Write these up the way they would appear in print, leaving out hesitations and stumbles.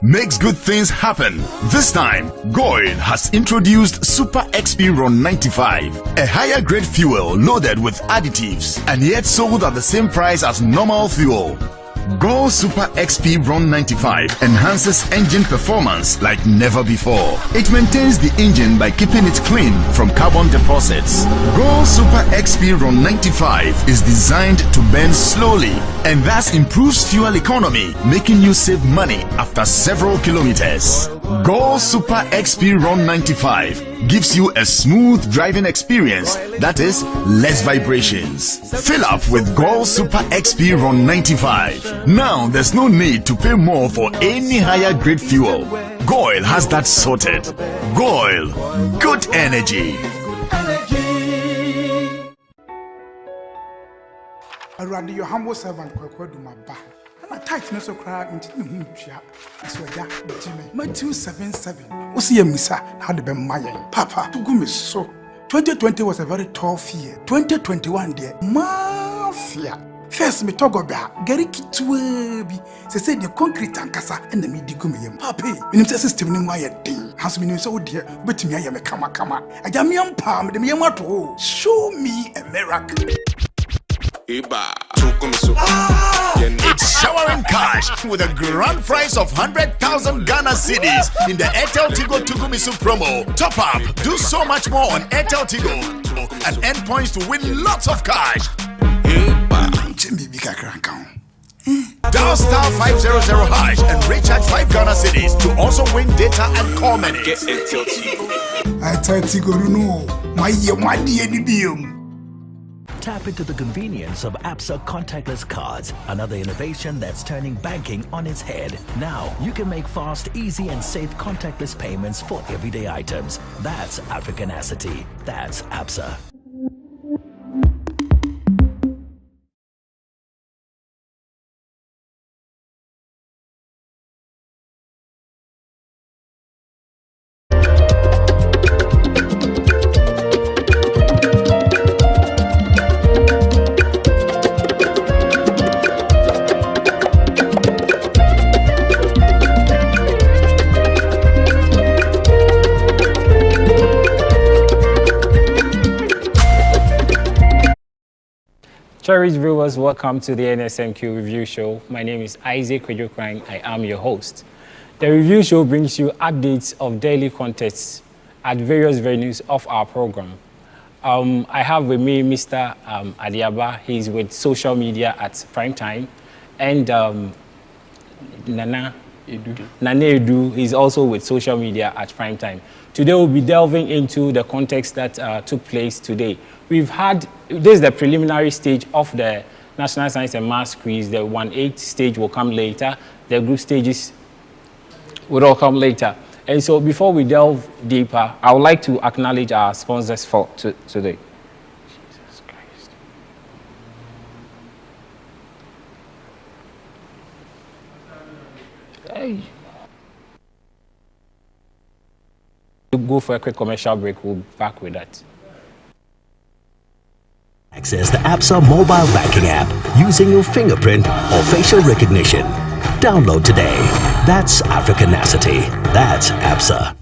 makes good things happen. This time, Goil has introduced Super XP Ron 95, a higher grade fuel loaded with additives and yet sold at the same price as normal fuel. Goil Super XP Ron 95 enhances engine performance like never before. It maintains the engine by keeping it clean from carbon deposits. Goil Super XP Ron 95 is designed to burn slowly and thus improves fuel economy, making you save money after several kilometers. Goil Super XP Ron 95 gives you a smooth driving experience, that is, less vibrations. Fill up with Goil Super XP Ron 95. Now there's no need to pay more for any higher grade fuel. Goil has that sorted. Goil, good energy. I rather your humble servant do my back. And I tighten so crowd into the moon. I swear that Matthew 7:7. What's your missa? How the Maya? Papa, to go me so. 2020 was a very tough year. 2021, dear. Mafia. First, me talk about Gary Kitwebi. Say the concrete tankasa and the midi gummy. Papi, in the system in my day. Has been so dear, but me I am a kama. I am young palm, the Miamato. Show me a miracle. It's showering cash with a grand prize of 100,000 Ghana cedis in the Airtel Tigo Tugumisu promo. Top up, do so much more on Airtel Tigo and earn points to win lots of cash. Dial star 500 hash and recharge 5 Ghana cedis to also win data and call minutes. Get Airtel Tigo. I tell Tigo no, my dear. Tap into the convenience of ABSA contactless cards, another innovation that's turning banking on its head. Now, you can make fast, easy and safe contactless payments for everyday items. That's Africanacity. That's ABSA. Cherished viewers, welcome to the NSMQ Review Show. My name is Isaac Kwejokrang. I am your host. The Review Show brings you updates of daily contests at various venues of our program. I have with me Mr. Adiaba. He's with social media at Prime Time. And Nana Edu is also with social media at Prime Time. Today we'll be delving into the context that took place today. We've had, this is the preliminary stage of the National Science and Maths quiz. The 1-8 stage will come later. The group stages will all come later. And so before we delve deeper, I would like to acknowledge our sponsors for today. Jesus Christ. Hey. We'll go for a quick commercial break. We'll be back with that. Access the ABSA mobile banking app using your fingerprint or facial recognition. Download today. That's Africanacity. That's ABSA.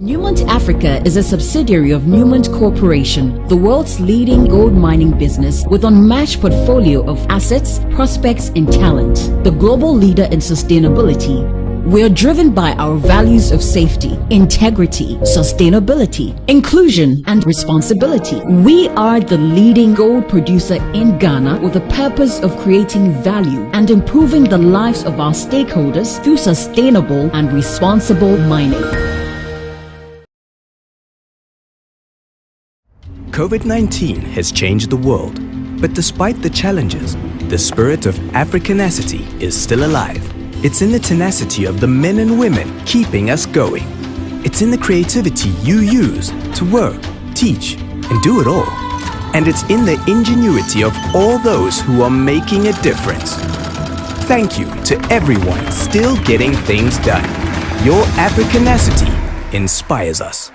Newmont Africa is a subsidiary of Newmont Corporation, the world's leading gold mining business with unmatched portfolio of assets, prospects, and talent. The global leader in sustainability. We are driven by our values of safety, integrity, sustainability, inclusion, and responsibility. We are the leading gold producer in Ghana with the purpose of creating value and improving the lives of our stakeholders through sustainable and responsible mining. COVID-19 has changed the world, but despite the challenges, the spirit of Africanacity is still alive. It's in the tenacity of the men and women keeping us going. It's in the creativity you use to work, teach, and do it all. And it's in the ingenuity of all those who are making a difference. Thank you to everyone still getting things done. Your Africanacity inspires us.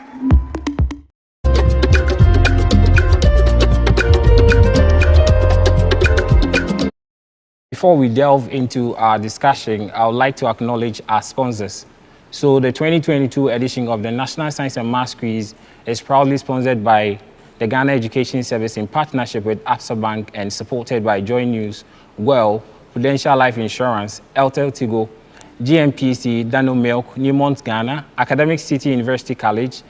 before we delve into our discussion, I would like to acknowledge our sponsors. So the 2022 edition of the National Science and Maths Quiz is proudly sponsored by the Ghana Education Service in partnership with Absa Bank and supported by Joy News, Well, Prudential Life Insurance, Eltel Tigo, GMPC, Dano Milk, Newmont Ghana, Academic City University College,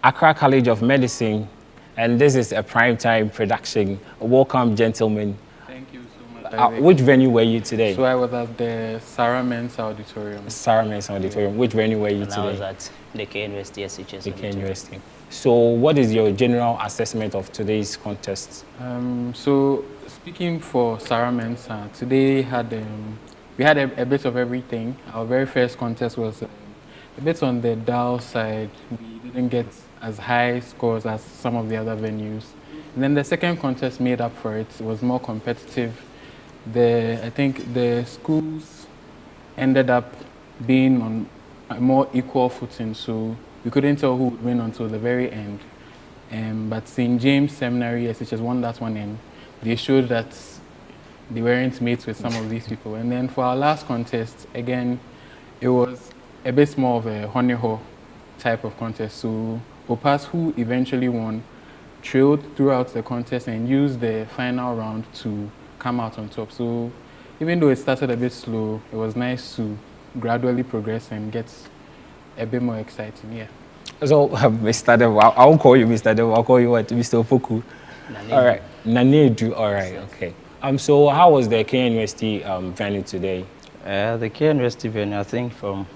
Accra College of Medicine, and this is a primetime production. Welcome, gentlemen. Thank you so much. Which venue were you today? So I was at the Sarah Men's Auditorium. Sarah Men's Auditorium. Which venue were you And today? I was at the KNUST SHS. The KNUST. So what is your general assessment of today's contest? So speaking for Sarah Men's, today we had a bit of everything. Our very first contest was a bit on the dull side. We didn't get as high scores as some of the other venues. And then the second contest made up for it. It was more competitive. I think the schools ended up being on a more equal footing, so we couldn't tell who would win until the very end. But St. James Seminary SHS won that one, and they showed that they weren't mates with some of these people. And then for our last contest, again, it was a bit more of a honey hole type of contest. So Opas, who eventually won, trailed throughout the contest and used the final round to come out on top. So even though it started a bit slow, it was nice to gradually progress and get a bit more exciting. Yeah. So, Mr. Devo, I won't call you Mr. Devo, I'll call you what? Mr. Opoku. All right. Nanedu, all right, okay. So how was the KNUST venue today? The KNUST venue, I think from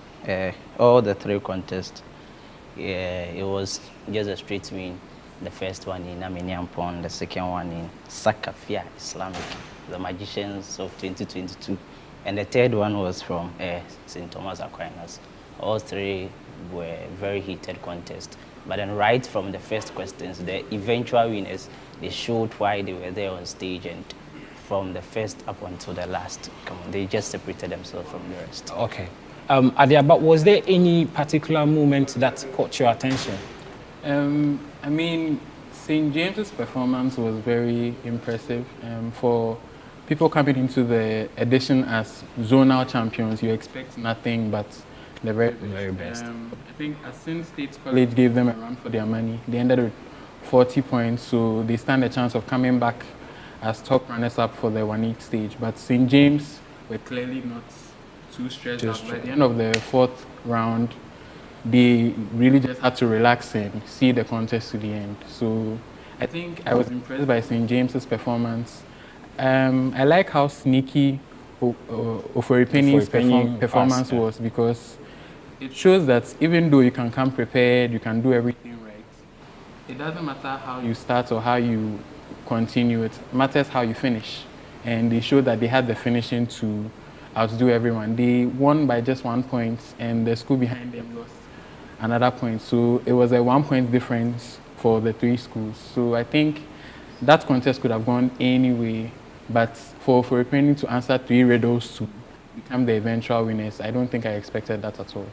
all the three contests, it was just a straight win. The first one in Aminiampon, the second one in Sakafia Islamic, the Magicians of 2022. And the third one was from St. Thomas Aquinas. All three were very heated contests. But then right from the first questions, the eventual winners, they showed why they were there on stage, and from the first up until the last, they just separated themselves from the rest. Okay. Adia, but was there any particular moment that caught your attention? I mean, St. James's performance was very impressive. For people coming into the edition as zonal champions, you expect nothing but the very best. I think Asin State College gave them a run for their money. They ended with 40 points, so they stand a chance of coming back as top runners-up for the 1-8 stage. But St. James were clearly not too stressed out. By the end of the fourth round, they really just had to relax and see the contest to the end. So I think I was impressed by St. James's performance. I like how sneaky Oforipenny's performance was, because it shows that even though you can come prepared, you can do everything right, it doesn't matter how you start or how you continue, it matters how you finish. And they showed that they had the finishing to outdo everyone. They won by just 1 point, and the school behind them lost another point. So it was a 1 point difference for the three schools. So I think that contest could have gone any way, but for Oforipenny to answer 3 riddles to become the eventual winners, I don't think I expected that at all.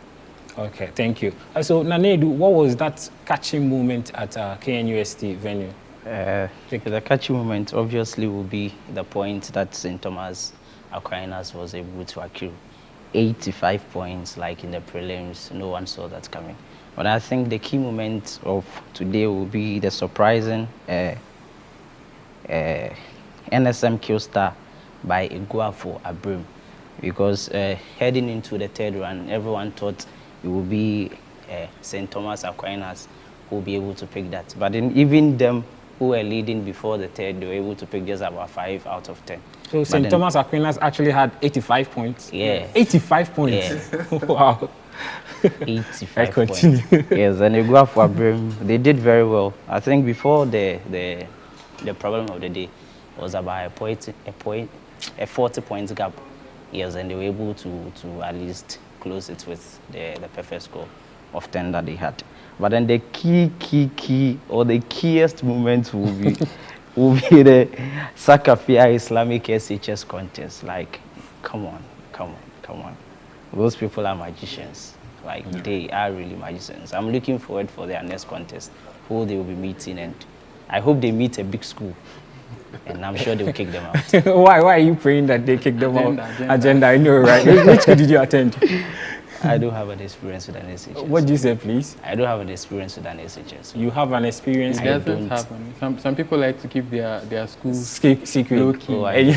Okay, thank you. So Nanedu, what was that catching moment at KNUST venue? The catchy moment obviously will be the point that St. Thomas Aquinas was able to accrue. 85 points, like in the prelims, no one saw that coming. But I think the key moment of today will be the surprising NSM star by Iguafo Abrim, because heading into the third round, everyone thought it would be St. Thomas Aquinas who will be able to pick that. But then even them who were leading before the third, they were able to pick just about 5 out of 10. So St. Thomas Aquinas actually had 85 points? Yeah. 85 points? Yeah. Wow. 85 points. Yes, and Iguafo Abrim, they did very well. I think before the problem of the day was about a 40 points gap. Yes, and they were able to at least close it with the perfect score of 10 that they had. But then the key, or the keyest moment will be the Sakafia Islamic SHS contest. Like, come on. Those people are magicians. Like, they are really magicians. I'm looking forward for their next contest, who they will be meeting, and I hope they meet a big school. and I'm sure they'll kick them out. Why are you praying that they kick them out? Agenda, I know, right? Which school did you attend? I do have an experience with an SHS. What do you say, please? I do have an experience with an SHS. You have an experience? It doesn't happen. Some people like to keep their schools secret. Low-key.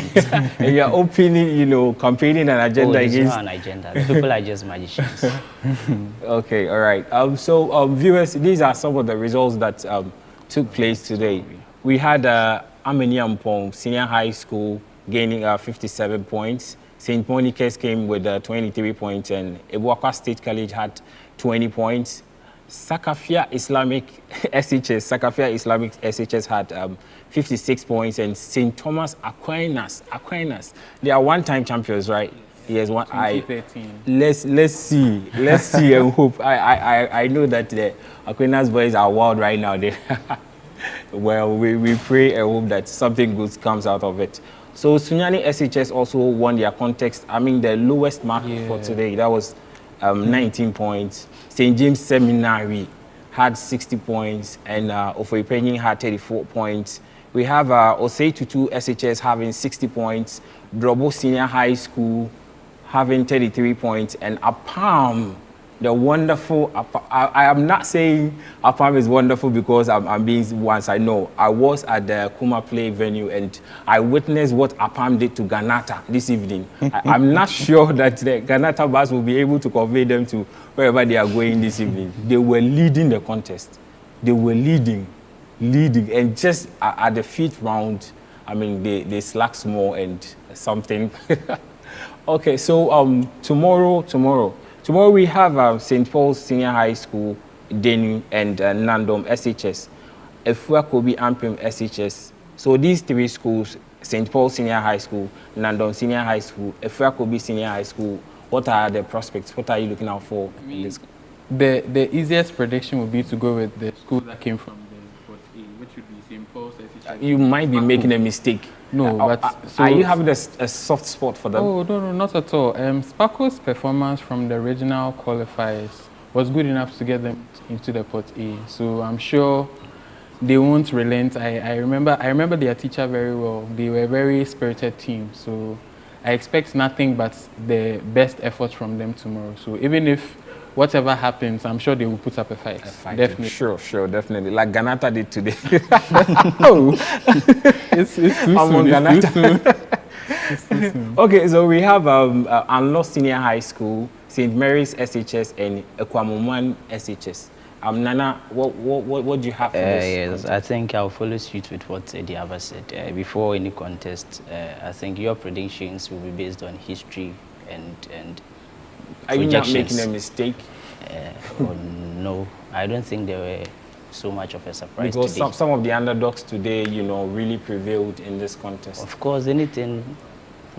And you're openly, campaigning an agenda against... It's not an agenda. The people are just magicians. Okay, all right. So, viewers, these are some of the results that took place today. We had Ameniampong Senior High School gaining 57 points. St. Monica's came with 23 points, and Ebuakwa State College had 20 points. Sakafia Islamic SHS had 56 points, and St. Thomas Aquinas, they are one-time champions, right? Yes, 2013. Let's see and hope. I know that the Aquinas boys are wild right now. Well, we pray and hope that something good comes out of it. So Sunyani SHS also won their contest. I mean, the lowest mark for today, that was 19 points. St. James Seminary had 60 points, and Ofoipenyin had 34 points. We have Osei Tutu SHS having 60 points, Drobo Senior High School having 33 points, and Apam, the wonderful, I am not saying Apam is wonderful because I'm being once. I know I was at the Kuma Play venue and I witnessed what Apam did to Ganata this evening. I'm not sure that the Ganata bus will be able to convey them to wherever they are going this evening. They were leading the contest. They were leading, and just at the 5th round, I mean, they slacked small and something. Okay, so Tomorrow we have St. Paul's Senior High School, Denu, and Nandom SHS, Efuakobi Ampim SHS. So these three schools, St. Paul's Senior High School, Nandom Senior High School, Efuakobi Senior High School, what are the prospects? What are you looking out for in this? The easiest prediction would be to go with the school that came from the Port A, which would be St. Paul's SHS. You might be making a mistake. No, but are you having a soft spot for them? Oh, no, not at all. Sparkle's performance from the regional qualifiers was good enough to get them into the Port A. So I'm sure they won't relent. I remember their teacher very well. They were a very spirited team. So I expect nothing but the best effort from them tomorrow. So even if whatever happens, I'm sure they will put up a fight. Definitely. Sure, definitely. Like Ganata did today. Oh, it's too soon. It's too soon. Okay, so we have Anlo Senior High School, St. Mary's SHS, and Ekwamuman SHS. Nana, what do you have for this? Yes, I think I'll follow suit with what the other said. Before any contest, I think your predictions will be based on history and are you not making a mistake? No, I don't think they were so much of a surprise because today. some of the underdogs today, really prevailed in this contest. Of course, anything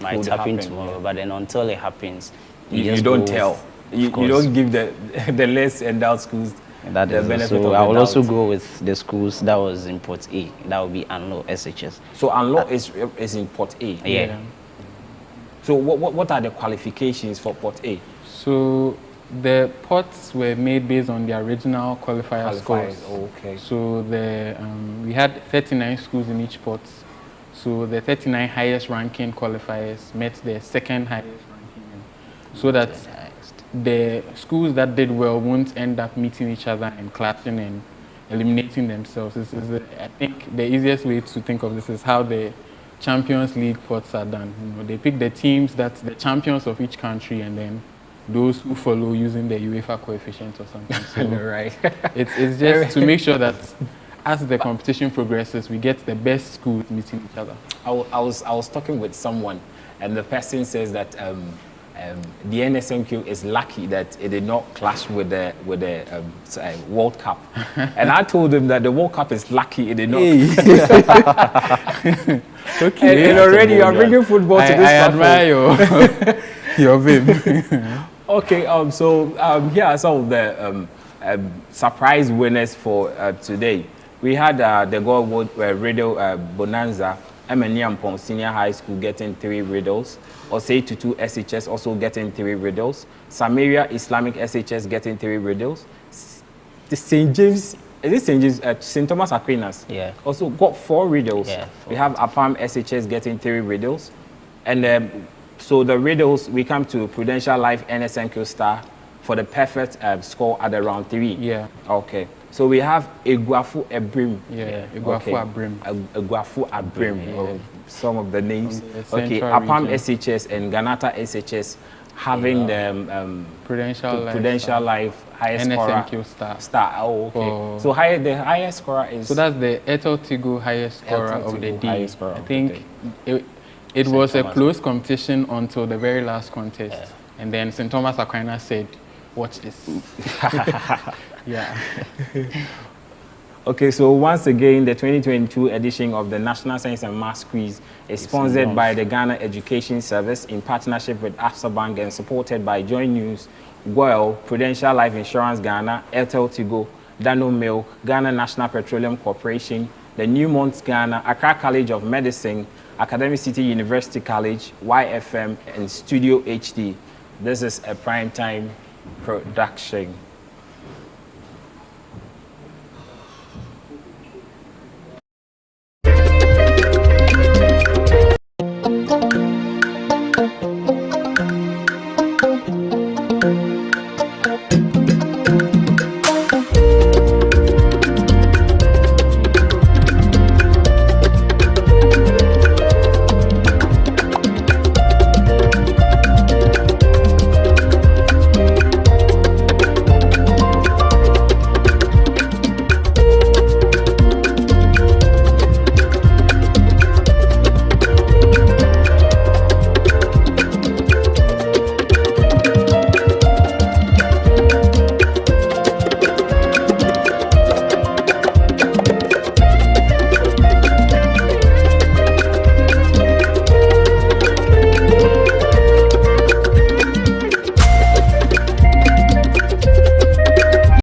might happen tomorrow, but then until it happens, you don't tell. You don't give the less endowed schools the benefit of the I will doubt. also go with the schools that was in Port A. That will be Anlo SHS. So Anlo is in Port A? Yeah. So what are the qualifications for Port A? So the pots were made based on the original qualifier scores. Okay. So we had 39 schools in each pot. So the 39 highest ranking qualifiers met the second highest ranking. So that the schools that did well won't end up meeting each other and clashing and eliminating themselves. I think the easiest way to think of this is how the Champions League pots are done. They pick the teams that's the champions of each country and then those who follow using the UEFA coefficient or something. So right. It's just to make sure that as the competition progresses, we get the best schools meeting each other. I was talking with someone, and the person says that the NSMQ is lucky that it did not clash with the World Cup, and I told him that the World Cup is lucky it did not. Okay. And already you are bringing football to this platform. I admire your vim. Okay, so here are some of the surprise winners for today. We had the Gold Riddle Bonanza, Emeniampong Senior High School getting 3 riddles. Osei Tutu SHS also getting 3 riddles. Samaria Islamic SHS getting 3 riddles. The St. James This changes St. Thomas Aquinas. Yeah. Also got 4 riddles. Yeah, we have APAM SHS getting 3 riddles. And so the riddles, we come to Prudential Life NSNQ Star for the perfect score at the round 3. Yeah. Okay. So we have Eguafu Ebrim. Yeah, Eguafu Abrim. Eguafu Abrim. Yeah. Some of the names. Okay, APAM region. SHS and Ganata SHS having the Prudential Life highest scorer. NSNQ Star. Oh, okay. So the highest scorer is. So that's the Airtel Tigo highest scorer Airtel of the Tigo day. highest scorer I of think the it was a close competition until the very last contest. Yeah. And then St. Thomas Aquinas said, watch this. Yeah. Okay, so once again, the 2022 edition of the National Science and Maths Quiz is sponsored by the Ghana Education Service in partnership with Absa Bank and supported by Joy News, Goyle, Prudential Life Insurance Ghana, Airtel Tigo, Dano Milk, Ghana National Petroleum Corporation, the Newmont Ghana, Accra College of Medicine, Academic City University College, YFM, and Studio HD. This is a primetime production.